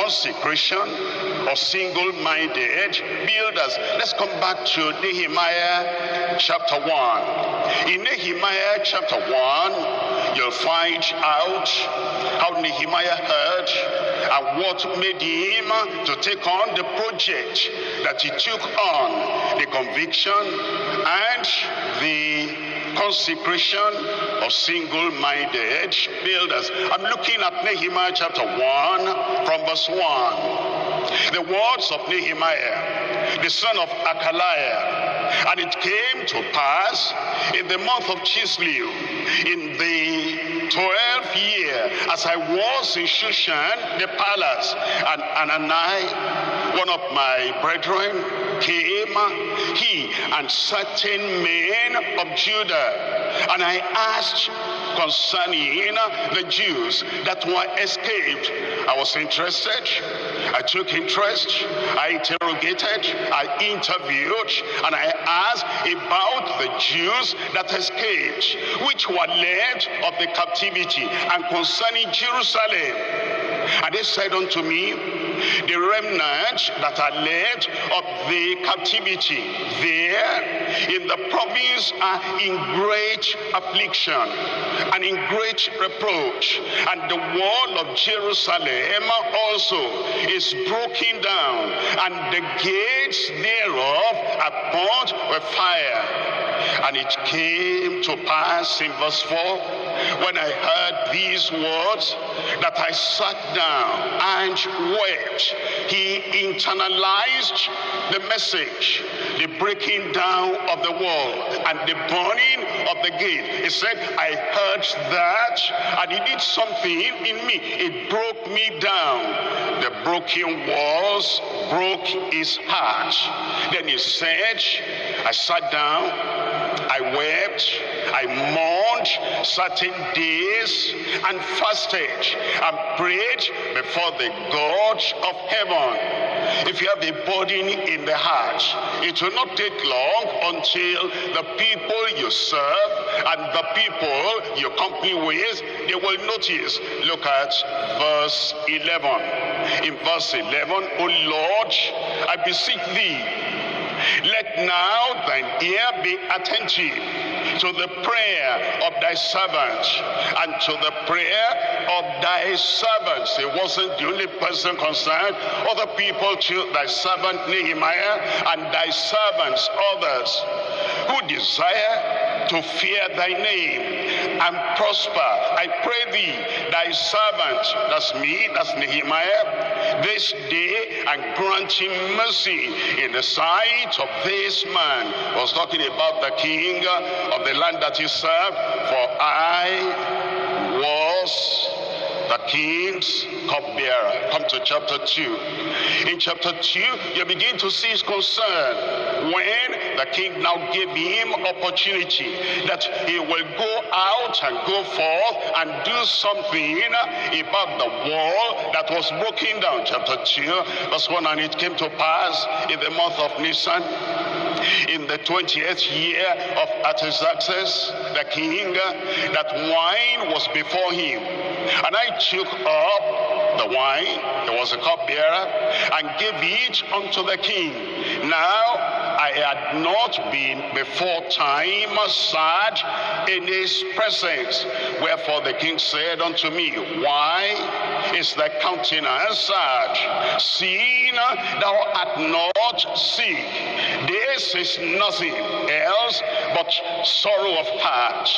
consecration of single-minded builders. Let's come back to Nehemiah chapter 1. In Nehemiah chapter 1, you'll find out how Nehemiah heard and what made him to take on the project that he took on, the conviction and the consecration of single-minded builders. I'm looking at Nehemiah chapter 1 from verse 1. The words of Nehemiah, the son of Hakaliah. And it came to pass in the month of Chislev, in the 12th year, as I was in Shushan, the palace, and Anani, one of my brethren, came, he and certain men of Judah, and I asked concerning the Jews that were escaped. I was interested, I took interest, I interrogated, I interviewed, and I asked about the Jews that escaped, which were left of the captivity, and concerning Jerusalem. And they said unto me, the remnant that are left of the captivity there in the province are in great affliction and in great reproach, and the wall of Jerusalem also is broken down, and the gates thereof are burnt with fire. And it came to pass in verse 4, when I heard these words, that I sat down and wept. He internalized the message, the breaking down of the wall and the burning of the gate. He said, I heard that, and it did something in me. It broke me down. The broken walls broke his heart. Then he said, I sat down, I wept, I mourned certain days, and fasted and prayed before the God of heaven. If you have a burden in the heart, it will not take long until the people you serve and the people you company with, they will notice. Look at verse 11. In verse 11, O Lord, I beseech thee, let now thine ear be attentive to the prayer of thy servant and to the prayer of thy servants. He wasn't the only person concerned. Other people too, thy servant Nehemiah and thy servants, others, who desire to fear thy name and prosper. I pray thee, thy servant, that's me, that's Nehemiah, this day, and grant him mercy in the sight of this man. I was talking about the king of the land that he served, for I was the king's cupbearer. Come to chapter 2. In chapter 2, you begin to see his concern when the king now gave him opportunity that he will go out and go forth and do something about the wall that was broken down. Chapter 2, verse 1, and it came to pass in the month of Nisan, in the 20th year of Artaxerxes the king, that wine was before him. And I took up the wine, there was a cupbearer, and gave it unto the king. Now I had not been before time sad in his presence. Wherefore the king said unto me, why is thy countenance sad, seeing thou art not sick? This is nothing else but sorrow of heart.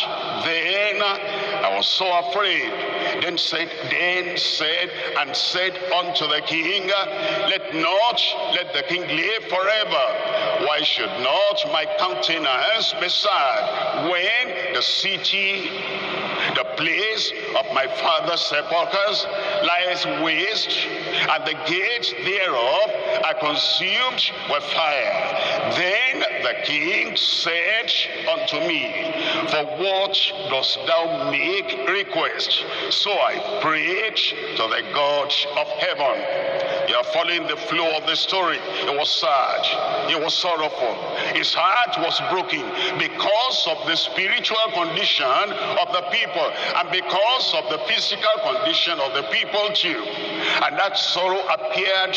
Then I was so afraid. Then said unto the king, let the king live forever. Why should not my countenance be sad when the city, the place of my father's sepulchres, lies waste, and the gates thereof are consumed with fire? Then the king said unto me, for what dost thou make request? So I prayed to the God of heaven. You are following the flow of the story. It was sad, it was sorrow, sorrowful. His heart was broken because of the spiritual condition of the people and because of the physical condition of the people too. And that sorrow appeared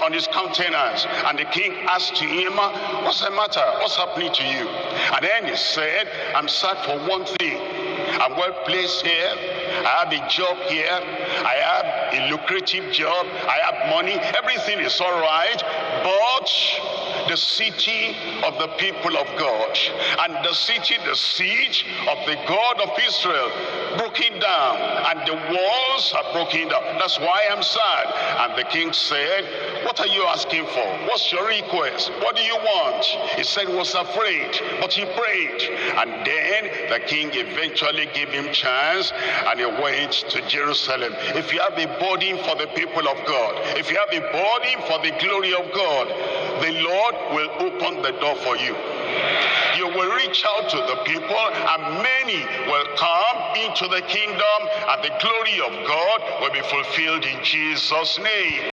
on his countenance. And the king asked him, what's the matter? What's happening to you? And then he said, I'm sad for one thing. I'm well placed here. I have a job here. I have a lucrative job. I have money. Everything is all right. But the city of the people of God and the city, the siege of the God of Israel, broken down, and the walls are broken down. That's why I'm sad. And the king said, what are you asking for? What's your request? What do you want? He said he was afraid, but he prayed. And then the king eventually gave him chance, and he went to Jerusalem. If you have a burden for the people of God, if you have a burden for the glory of God, the Lord will open the door for you. You will reach out to the people, and many will come into the kingdom, and the glory of God will be fulfilled in Jesus' name.